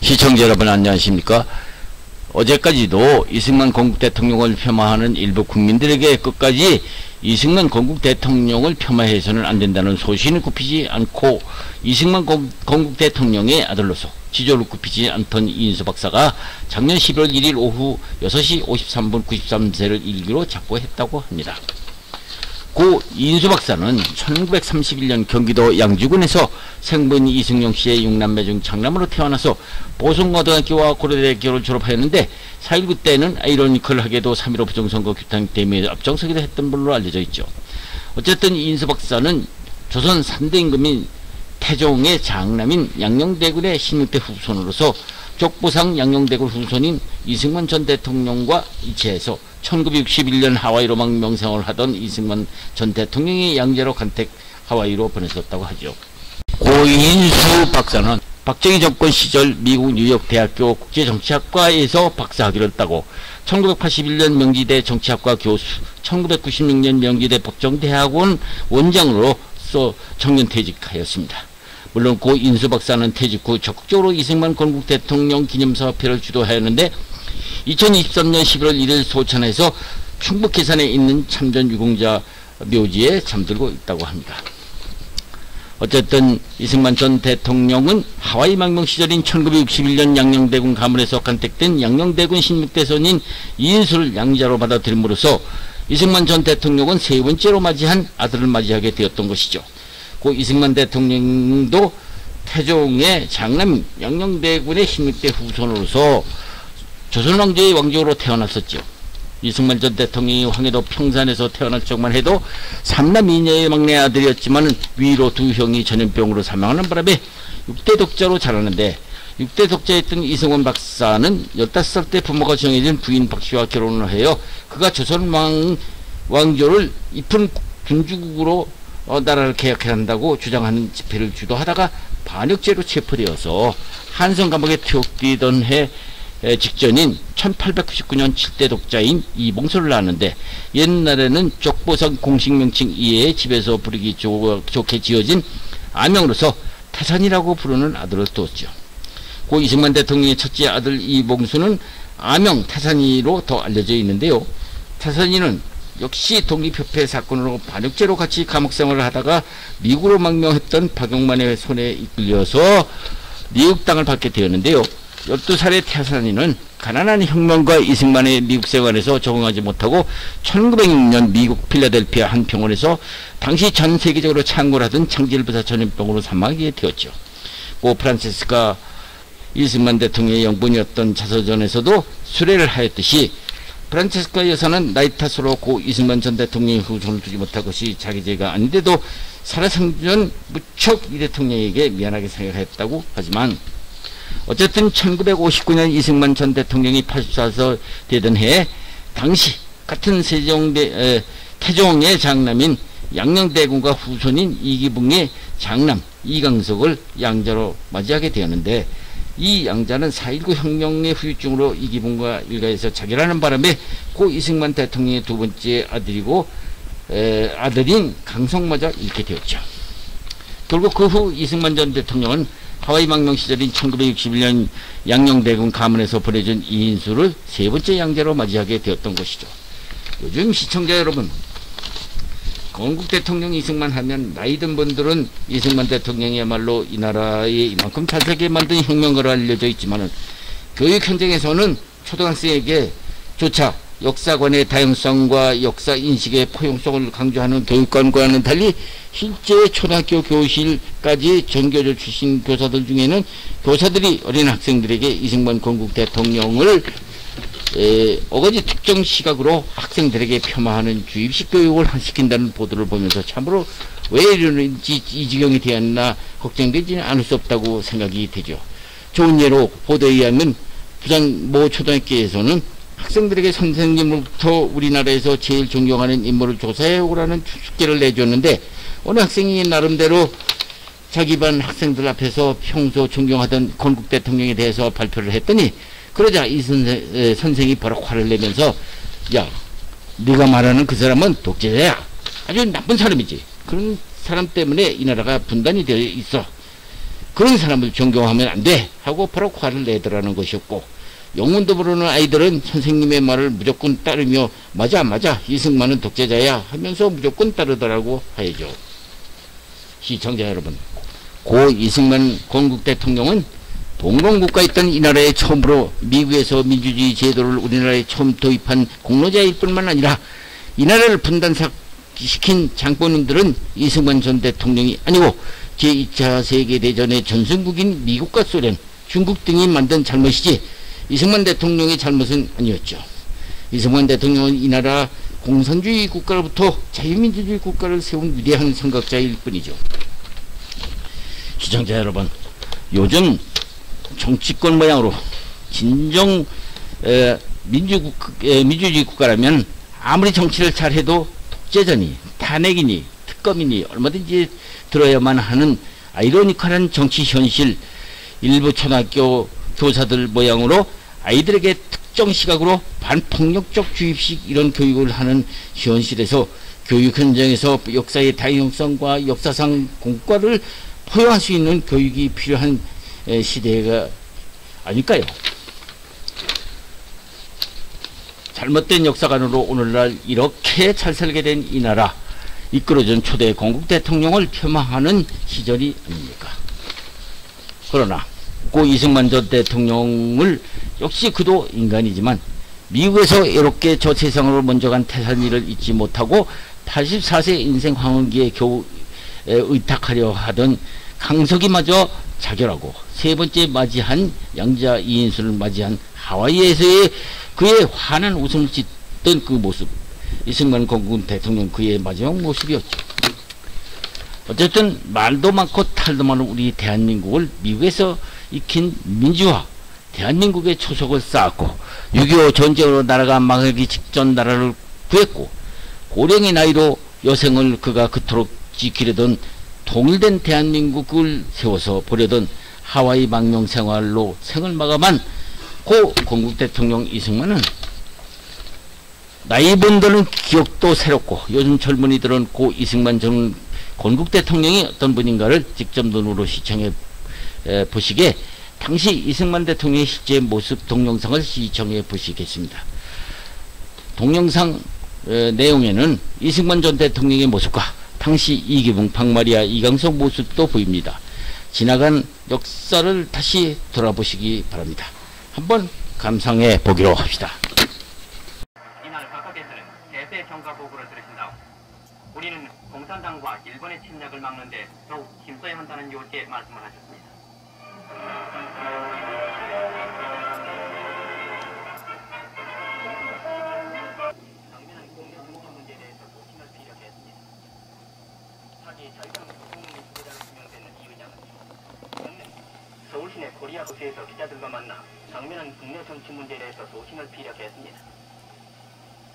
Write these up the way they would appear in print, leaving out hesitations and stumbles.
시청자 여러분 안녕하십니까? 어제까지도 이승만 건국 대통령을 폄하하는 일부 국민들에게 끝까지 이승만 건국 대통령을 폄하해서는 안 된다는 소신을 굽히지 않고 이승만 건국 대통령의 아들로서 지조를 굽히지 않던 이인수 박사가 작년 11월 1일 오후 6시 53분 93세를 일기로 작고했다고 합니다. 고 이인수 박사는 1931년 경기도 양주군에서 생분 이승용 씨의 6남매 중 장남으로 태어나서 보성고등학교와 고려대학교를 졸업하였는데 4.19 때는 아이러니컬하게도 3.15 부정선거 규탄 대미에 앞장서기도 했던 분으로 알려져 있죠. 어쨌든 이인수 박사는 조선 3대 임금인 태종의 장남인 양녕대군의 16대 후손으로서 족보상 양녕대군 후손인 이승만 전 대통령과 이치해서 1961년 하와이로 망명생활을 하던 이승만 전 대통령이 양자로 간택 하와이로 보내졌다고 하죠. 고인수 박사는 박정희 정권 시절 미국 뉴욕 대학교 국제정치학과에서 박사학위를 따고 1981년 명지대 정치학과 교수, 1996년 명지대 법정대학원 원장으로서 청년퇴직하였습니다. 물론 고 인수 박사는 퇴직 후 적극적으로 이승만 건국 대통령 기념사업회를 주도하였는데 2023년 11월 1일 소천에서 충북 계산에 있는 참전 유공자 묘지에 잠들고 있다고 합니다. 어쨌든 이승만 전 대통령은 하와이 망명 시절인 1961년 양녕대군 가문에서 간택된 양녕대군 16대손인 이인수를 양자로 받아들임으로써 이승만 전 대통령은 세 번째로 맞이한 아들을 맞이하게 되었던 것이죠. 고 이승만 대통령도 태종의 장남 양녕대군의 16대 후손으로서 조선왕조의 왕족으로 태어났었죠. 이승만 전 대통령이 황해도 평산에서 태어날 적만 해도 3남 2녀의 막내 아들이었지만 위로 두 형이 전염병으로 사망하는 바람에 6대 독자로 자라는데 6대 독자였던 이승원 박사는 15살 때 부모가 정해진 부인 박씨와 결혼을 하여 그가 조선 왕조를 입은 군주국으로 나라를 개혁해야 한다고 주장하는 집회를 주도하다가 반역죄로 체포되어서 한성 감옥에 투옥되던 해 직전인 1899년 7대 독자인 이봉소를 낳았는데 옛날에는 족보상 공식 명칭 이외에 집에서 부르기 좋게 지어진 아명으로서 태산이라고 부르는 아들을 두었죠. 고 이승만 대통령의 첫째 아들 이봉수는 아명 태산이로 더 알려져 있는데요. 태산이는 역시 독립협회 사건으로 반역죄로 같이 감옥생활을 하다가 미국으로 망명했던 박용만의 손에 이끌려서 미국 땅을 받게 되었는데요. 12살의 태산이는 가난한 혁명과 이승만의 미국 생활에서 적응하지 못하고 1906년 미국 필라델피아 한 병원에서 당시 전 세계적으로 창궐하던 창질부사 전염병으로 사망하게 되었죠. 고 프란체스카 이승만 대통령의 영분이었던 자서전에서도 수레를 하였듯이 프란체스카 여사는 나이 탓으로 고 이승만 전 대통령의 후손을 두지 못할 것이 자기 죄가 아닌데도 살아생전 무척 이 대통령에게 미안하게 생각했다고 하지만 어쨌든 1959년 이승만 전 대통령이 84세 되던 해에 당시 같은 태종의 장남인 양녕대군과 후손인 이기붕의 장남 이강석을 양자로 맞이하게 되었는데 이 양자는 4.19 혁명의 후유증으로 이기붕과 일가에서 자결하는 바람에 고 이승만 대통령의 두 번째 아들인 강석마저 잃게 되었죠. 결국 그 후 이승만 전 대통령은 하와이 망명 시절인 1961년 양녕대군 가문에서 보내준 이인수를 세 번째 양자로 맞이하게 되었던 것이죠. 요즘 시청자 여러분, 건국 대통령 이승만 하면 나이 든 분들은 이승만 대통령이야말로 이 나라에 이만큼 잘 살게 만든 혁명가로 알려져 있지만은 교육 현장에서는 초등학생에게 조차 역사관의 다양성과 역사 인식의 포용성을 강조하는 교육관과는 달리 실제 초등학교 교실까지 전교조 출신 교사들 중에는 교사들이 어린 학생들에게 이승만 건국 대통령을 어거지 특정 시각으로 학생들에게 폄하하는 주입식 교육을 시킨다는 보도를 보면서 참으로 왜 이러는지 이 지경이 되었나 걱정되지는 않을 수 없다고 생각이 되죠. 좋은 예로 보도에 의하면 부산 모 초등학교에서는 학생들에게 선생님으로부터 우리나라에서 제일 존경하는 인물을 조사해 오라는 숙제를 내줬는데 어느 학생이 나름대로 자기 반 학생들 앞에서 평소 존경하던 건국 대통령에 대해서 발표를 했더니 그러자 이 선생이 버럭 화를 내면서 야, 네가 말하는 그 사람은 독재자야. 아주 나쁜 사람이지. 그런 사람 때문에 이 나라가 분단이 되어 있어. 그런 사람을 존경하면 안 돼 하고 바로 화를 내더라는 것이었고, 영문도 모르는 아이들은 선생님의 말을 무조건 따르며 맞아 이승만은 독재자야 하면서 무조건 따르더라고 하야죠. 시청자 여러분, 고 이승만 건국 대통령은 동방국가에 있던 이 나라에 처음으로 미국에서 민주주의 제도를 우리나라에 처음 도입한 공로자일 뿐만 아니라 이 나라를 분단시킨 장본인들은 이승만 전 대통령이 아니고 제2차 세계대전의 전승국인 미국과 소련, 중국 등이 만든 잘못이지 이승만 대통령의 잘못은 아니었죠. 이승만 대통령은 이 나라 공산주의 국가로부터 자유민주주의 국가를 세운 위대한 선각자일 뿐이죠. 시청자 여러분, 요즘 정치권 모양으로 진정 민주주의 국가라면 아무리 정치를 잘해도 독재자니 탄핵이니 특검이니 얼마든지 들어야만 하는 아이러니컬한 정치 현실, 일부 초등학교 교사들 모양으로 아이들에게 특정 시각으로 반폭력적 주입식 이런 교육을 하는 현실에서 교육 현장에서 역사의 다양성과 역사상 공과를 포용할 수 있는 교육이 필요한 시대가 아닐까요? 잘못된 역사관으로 오늘날 이렇게 잘 살게 된 이 나라, 이끌어준 초대 건국 대통령을 폄하하는 시절이 아닙니까? 그러나 고 이승만 전 대통령을 역시 그도 인간이지만 미국에서 이렇게 저 세상으로 먼저 간 태산이를 잊지 못하고 84세 인생 황혼기에 겨우 의탁하려 하던 강석이마저 자결하고 세 번째 맞이한 양자 이인수를 맞이한 하와이에서의 그의 환한 웃음을 짓던 그 모습, 이승만 건국 대통령 그의 마지막 모습이었죠. 어쨌든 말도 많고 탈도 많은 우리 대한민국을 미국에서 익힌 민주화, 대한민국의 초석을 쌓았고 6.25 전쟁으로 나라가 망하기 직전 나라를 구했고 고령의 나이로 여생을 그가 그토록 지키려던 통일된 대한민국을 세워서 보려던 하와이 망명 생활로 생을 마감한 고 건국 대통령 이승만은 나이분들은 기억도 새롭고 요즘 젊은이들은 고 이승만 전 건국 대통령이 어떤 분인가를 직접 눈으로 시청해 보시게 당시 이승만 대통령의 실제 모습 동영상을 시청해 보시겠습니다. 동영상 내용에는 이승만 전 대통령의 모습과 당시 이기붕, 박마리아, 이강석 모습도 보입니다. 지나간 역사를 다시 돌아보시기 바랍니다. 한번 감상해 보기로 합시다. 이날 각각에서는 대세 경과보고를 들으신다. 우리는 공산당과 일본의 침략을 막는데 더욱 힘써야 한다는 요지의 말씀을 하셨습니다. 당면한 국내 정치 문제에 대해서 소신을 피력해 했습니다. 차기 자유당 부총리 후보자로 지명되는 이 의장은 서울 시내 코리아 호수에서 기자들과 만나 당면한 국내 정치 문제에 대해서 소신을 피력해 했습니다.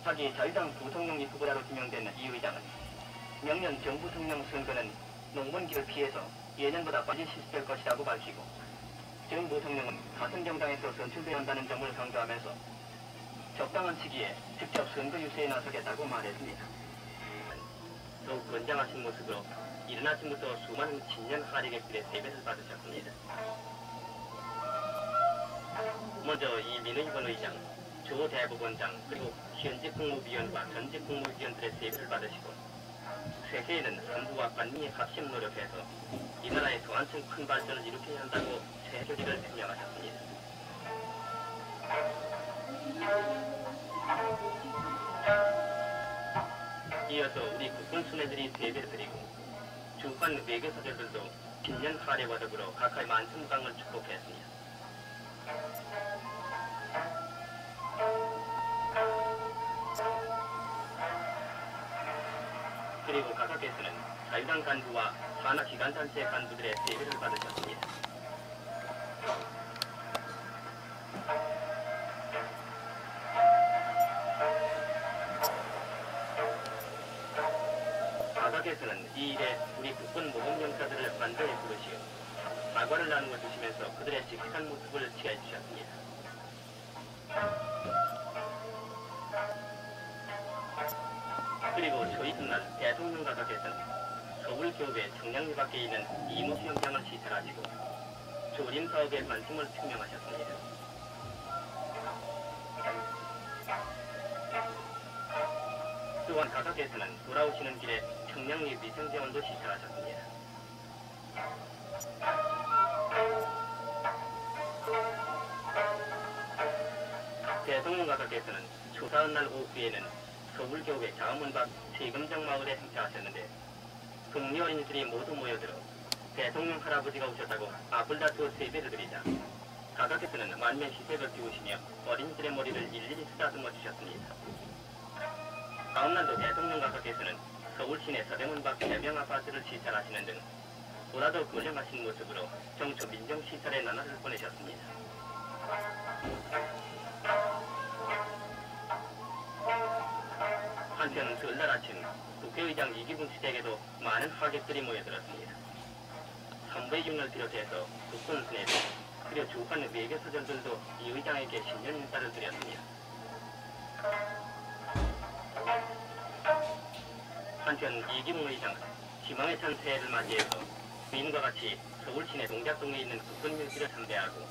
차기 자유당 부총리 후보자로 지명되는 이 의장은 명년 정부총령 선거는 농번기를 피해서 예년보다 빨리 실시될 것이라고 밝히고 정 부총령은 같은 정당에서 선출되어야 한다는 점을 강조하면서 적당한 시기에 직접 선거 유세에 나서겠다고 말했습니다. 더욱 건장하신 모습으로 이른 아침부터 수많은 친년 하리객들의 세배를 받으셨습니다. 먼저 이 민의원 의장, 조 대법원장 그리고 현직 국무위원과 전직 국무위원들의 세배를 받으시고 세계에는 한국과 반미의 합심 노력해서 이 나라의 더한층 큰 발전을 일으켜야 한다고 새 결의를 표명하셨습니다. 이어서 우리 국군 수뇌들이 세배를 드리고 주관 외교사절들도 신년 하례와 더불어 각하의 만승강을 축복했습니다. 그리고 각하께서는 자유당 간부와 산하기관단체 간부들의 세배를 받으셨습니다. 각하께서는 이 일에 우리 국군 모범용사들을 만전히 부르시어 사과를 나누어 주시면서 그들의 씩씩한 모습을 취해 주셨습니다. 그리고 저 이튿날 대통령 각하께서는 서울교배 청량리 밖에 있는 이모 수영장을 시찰하시고 조림 사업에 관심을 표명하셨습니다. 또한 각각에서는 돌아오시는 길에 청량리 위생재원도 시찰하셨습니다. 대통령 각각에서는 조사한 날 오후에는 서울교회 자음문 밖 세금정 마을에 행차하셨는데 동리 어린이들이 모두 모여들어 대통령 할아버지가 오셨다고 앞을 다투어 세배를 드리자 각각에서는 만면 시색을 띄우시며 어린이들의 머리를 일일이 쓰다듬어 주셨습니다. 다음날도 대통령 각각에서는 서울 시내 서대문 밖 대명 아파트를 시찰하시는 등 보다 더 근엄하신 모습으로 정초 민정 시찰에 나날을 보내셨습니다. 한편 설날 아침 국회의장 이기붕 시댁에도 많은 하객들이 모여들었습니다. 선부의 균을 비롯해서 국군 순회도 그리고 주한 외교서전들도 이 의장에게 신년 인사를 드렸습니다. 한편 이기붕 의장은 희망의 찬 새해를 맞이해서 부인과 같이 서울 시내 동작동에 있는 국군묘지를 참배하고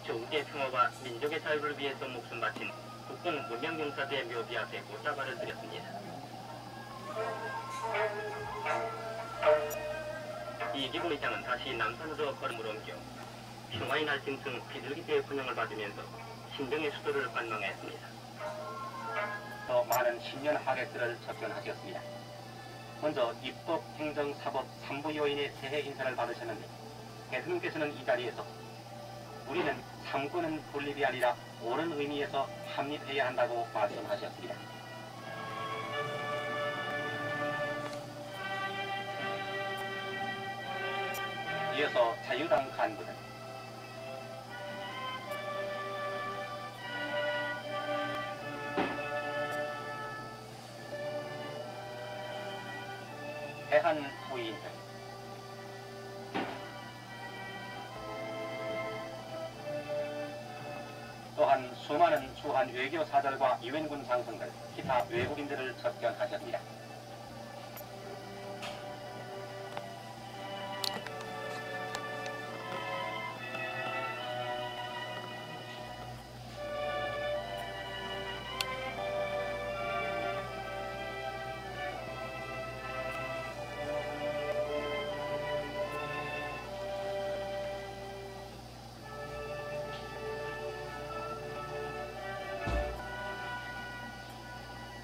조국의 평화와 민족의 자유를 위해서 목숨 바친 국군 문명용사들의 묘비 앞에 꽃다발을 드렸습니다. 이기붕 의장은 다시 남산으로 걸음을 옮겨 평화의 날 짐승 비둘기떼의 분양을 받으면서 신병의 수도를 관망했습니다. 더 많은 신년 하객들을 접견하셨습니다. 먼저 입법, 행정, 사법 3부 요인의 새해 인사를 받으셨는데 대통령께서는 이 자리에서 우리는 삼권은 분립이 아니라 옳은 의미에서 합립해야 한다고 말씀하셨습니다. 이어서 자유당 간부들 대한 후인들 또한 수많은 주한 외교사절과 유엔군 장성들, 기타 외국인들을 접견하셨습니다.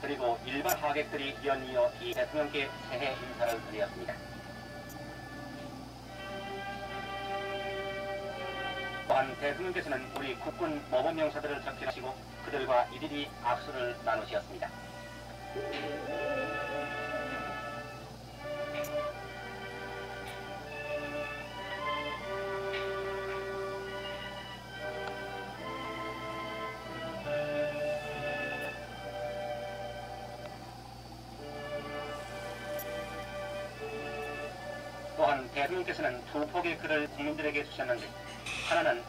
그리고 일반 하객들이 연이어 이 대통령께 새해 인사를 드렸습니다. 또한 대통령께서는 우리 국군 모범명사들을 접견하시고 그들과 이리리 악수를 나누셨습니다. 또한 대통령께서는 두 폭의 글을 국민들에게 주셨는데 하나는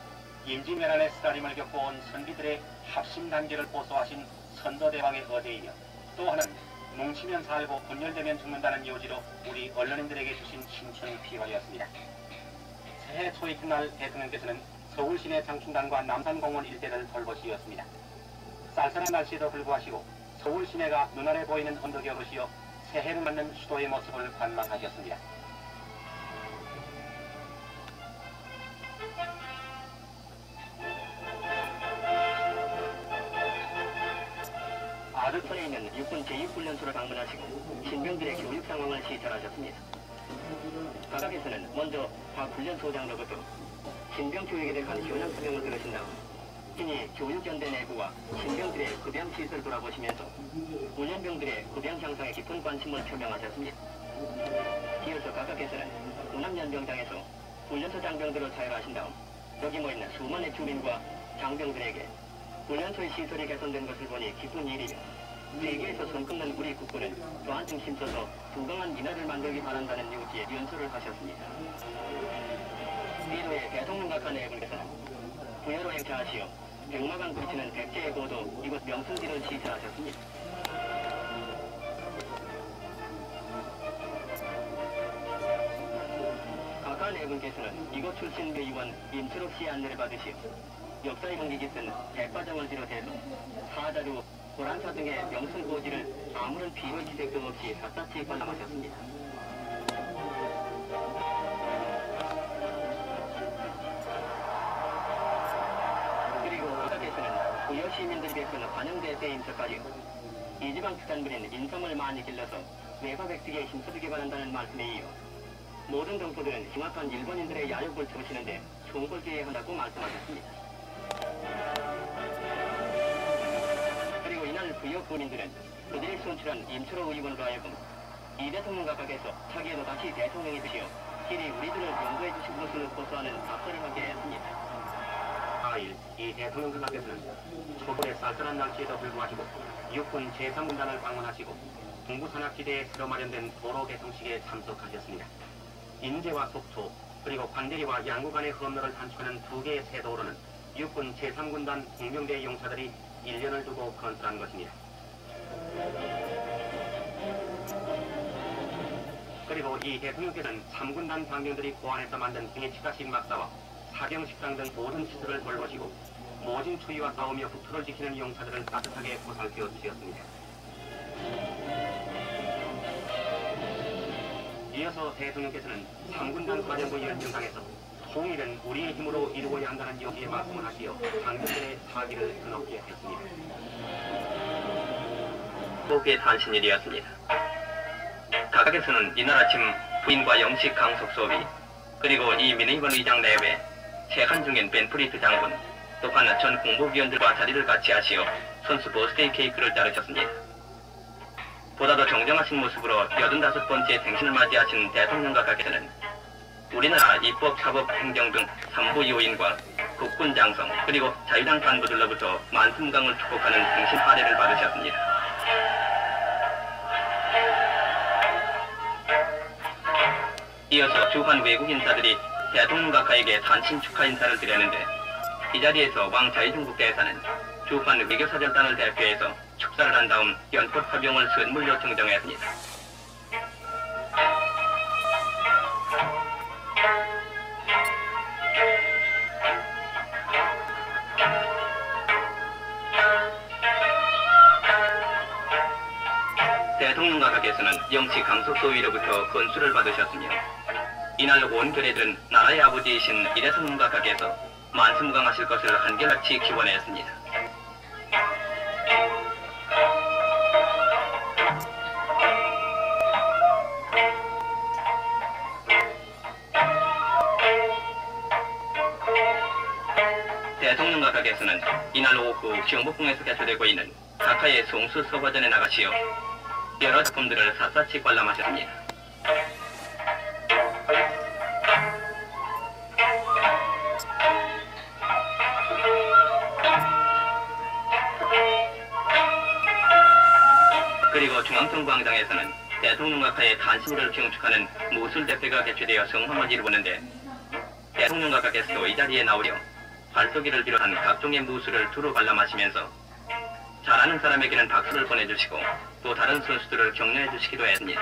임진왜란의 쓰라림을 겪어온 선비들의 합심 단계를 보소하신 선조대왕의 어제이며 또 하나는 뭉치면 살고 분열되면 죽는다는 요지로 우리 언론인들에게 주신 신춘 피화였습니다. 새해 초 이튿날 대통령께서는 서울 시내 장충당과 남산공원 일대를 돌보시었습니다. 쌀쌀한 날씨에도 불구하시고 서울 시내가 눈알에 보이는 언덕에 오르시어 새해를 맞는 수도의 모습을 관망하셨습니다. 아르천에 있는 육군 제2훈련소를 방문하시고 신병들의 교육 상황을 시찰하셨습니다. 각각에서는 먼저 박 훈련소장으로부터 신병 교육에 대한 현황 설명을 들으신 다음 신이 교육연대 내부와 신병들의 급양 시설을 돌아보시면서 훈련병들의 급양 향상에 깊은 관심을 표명하셨습니다. 이어서 각각에서는 운암연병장에서 훈련소 장병들을 사열하신 다음 여기 모이는 수많은 주민과 장병들에게 훈련소의 시설이 개선된 것을 보니 기쁜 일이며 세계에서 손꼽는 우리 국군은 저한테 힘써서 부강한 민화를 만들기 바란다는 요지에 연설을 하셨습니다. 이후에 대통령 각하 내분께서는 부여로 행차하시어 백마강 부치는 백제의 고도 이곳 명승지를 시찰하셨습니다. 또한 네 분께서는 이곳 출신 의원 임철옥 씨의 안내를 받으시어 역사의 관객이 쓴 백과정을 비롯해서 사자료, 고란사 등의 명승고지를 아무런 비호 기색도 없이 샅샅이 관람하셨습니다. 그리고 의학에서는 부여 시민들께서는 환영대회에 임석하여 이 지방 특산물인 인삼을 많이 길러서 외과 백식에 힘쓰게 바란다는 말씀에 이어 모든 동포들은 흉악한 일본인들의 야욕을 채우시는데 총을 기해야 한다고 말씀하셨습니다. 그리고 이날 부여 군인들은 그들이 선출한 임철호 의원으로 하여금 이 대통령 각각에서 차기에도 다시 대통령이 되시어 길이 우리들을 용서해 주실 것을 고소하는 답사를 하게 했습니다. 4일 이 대통령 각각에서는 초벌의 쌀쌀한 날씨에도 불구하고 육군 제3군단을 방문하시고 동부산악지대에 새로 마련된 도로 개통식에 참석하셨습니다. 인제와 속초 그리고 관대리와 양구 간의 험로를 단축하는 두 개의 새 도로는 육군 제3군단 공명대 용사들이 1년을 두고 건설한 것입니다. 그리고 이 대통령께서는 3군단 장병들이 고안해서 만든 배치가식 막사와 사경식당 등 모든 시설을 돌보시고 모진 추위와 싸우며 국토를 지키는 용사들을 따뜻하게 보살펴 주셨습니다. 이어서 대통령께서는 3군단 사령부 연정장에서 통일은 우리의 힘으로 이루어야 한다는 여기에 말씀을 하시어 장병들의 사기를 드높게 했습니다. 복의 탄신일이었습니다. 각각에서는 이날 아침 부인과 영식 강석 소비 그리고 이 민의원 의장 내외 세한 중인 벤프리트 장군 또한 전 공보위원들과 자리를 같이 하시어 선수 버스데이 케이크를 자르셨습니다. 보다도 정정하신 모습으로 85번째 생신을 맞이하신 대통령 각각에서는 우리나라 입법, 사법, 행정 등 3부 요인과 국군 장성 그리고 자유당 간부들로부터 만수무강을 축복하는 생신 하례를 받으셨습니다. 이어서 주한 외국 인사들이 대통령 각하에게 단신 축하 인사를 드렸는데 이 자리에서 왕 자유중국 대사는 주한 외교사절단을 대표해서 축사를 한 다음 연꽃 화병을 선물 요청 정했습니다. 대통령 각하께서는 영치 강석소위로부터 건수를 받으셨으며 이날 온 교례들은 나라의 아버지이신 이대성 각하께서 만수무강하실 것을 한결같이 기원했습니다. 대통령 각하께서는 이날 오후 경복궁에서 개최되고 있는 각하의 송수 서화전에 나가시어 여러 작품들을 샅샅이 관람하셨습니다. 그리고 중앙정광장에서는 대통령 각하의 탄신일을 경축하는 무술 대회가 개최되어 성황을 이루었는데 대통령 각하께서도 이 자리에 나오려 발쏘기를 비롯한 각종의 무술을 두루 관람하시면서 잘하는 사람에게는 박수를 보내주시고 또 다른 선수들을 격려해 주시기도 했습니다.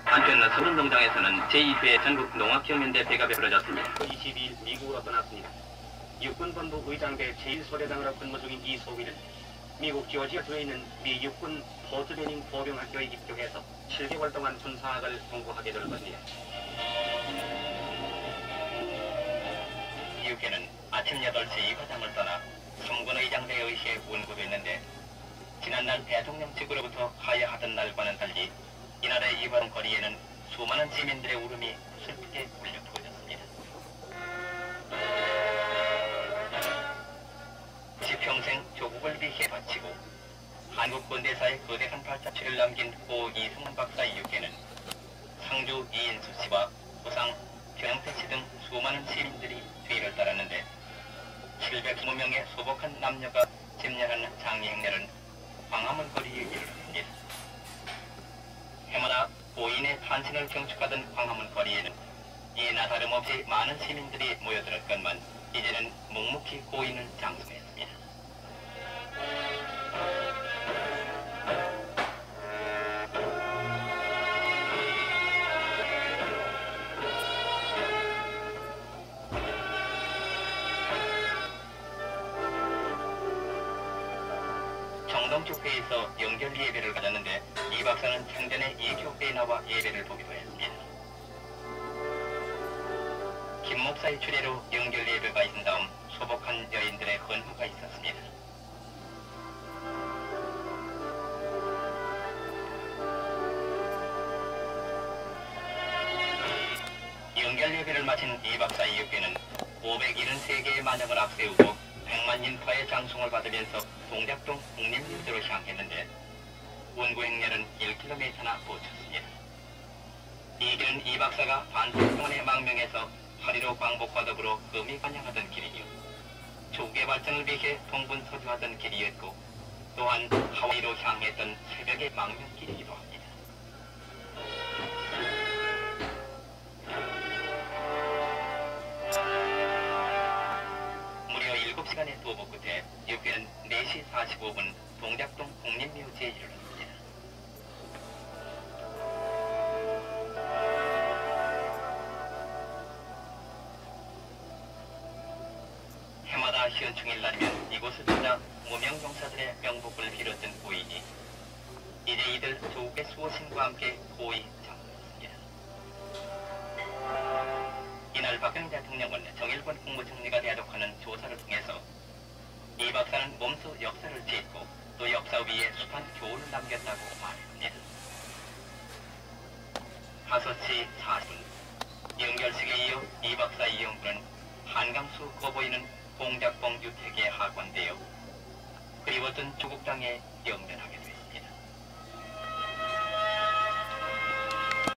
한편 서른동장에서는 제2회 전국 농악경연대회가 베풀어졌습니다. 22일 미국으로 떠났습니다. 육군본부 의장대 제1소대장으로 근무 중인 이소위는 미국 조지아주에 있는 미 육군 포트베닝 보병학교에 입교해서 7개월 동안 군사학을 공부하게 될 것입니다. 이후에는 아침 8시 이과장을 떠나 3군 의장대에 의시해 운구됐는데 지난날 대통령 측으로부터 하야하던 날과는 달리 이날의 이번 거리에는 수많은 시민들의 울음이 슬프게 울려 퍼졌습니다. 지평생 조국을 위해 바치고 한국 근대사의 거대한 발자취를 남긴 고 이승만 박사 이후에는 상주 이인수 씨와 부상 경태 씨 등 수많은 시민들이 뒤를 따랐는데 720명의 소복한 남녀가 집렬한 장례 행렬은 광화문 거리에 이르렀습니다. 해마다 고인의 탄신을 경축하던 광화문 거리에는 이나 다름없이 많은 시민들이 모여들었건만 이제는 묵묵히 고인을 장수했습니다. 정동축회에서 영결 예배를 가졌는데 이 박사는 생전에 이 교회에 나와 예배를 보기도 했습니다. 김 목사의 추례로 영결 예배가 있은 다음 소복한 여인들의 헌화가 있었습니다. 영결 예배를 마친 이 박사의 옆에는 573개의 만약을 앞세우고 100만 인파의 장송을 받으면서 동작동 국립묘지로 향했는데 운구행렬은 1km나 보쳤습니다. 이 길은 이 박사가 반석 동안의 망명에서 파리로 광복과 더불어 금이 관양하던 길이요, 조국의 발전을 위해 동분서주하던 길이었고 또한 하와이로 향했던 새벽의 망명길이기도 합니다. 무려 7시간의 도보 끝에 옆에는 4시 45분 동작동 국립묘지에 이르렀습니다. 해마다 현충일 날이면 이곳을 찾아 무명용사들의 명복을 빌었던 고인이 이제 이들 조국의 수호신과 함께 고이 장수했습니다. 이날 박정희 대통령은 정일권 국무총리가 대독하는 조사를 통해서 이 박사는 몸소 역사를 짓고 또 역사 위에 숱한 교훈을 남겼다고 말했습니다. 5시 40분 영결식에 이어 이 박사 이영구는 한강수 거보이는 공작봉 유택에 하관되어 그리웠던 조국 땅에 영면하게 됩니다.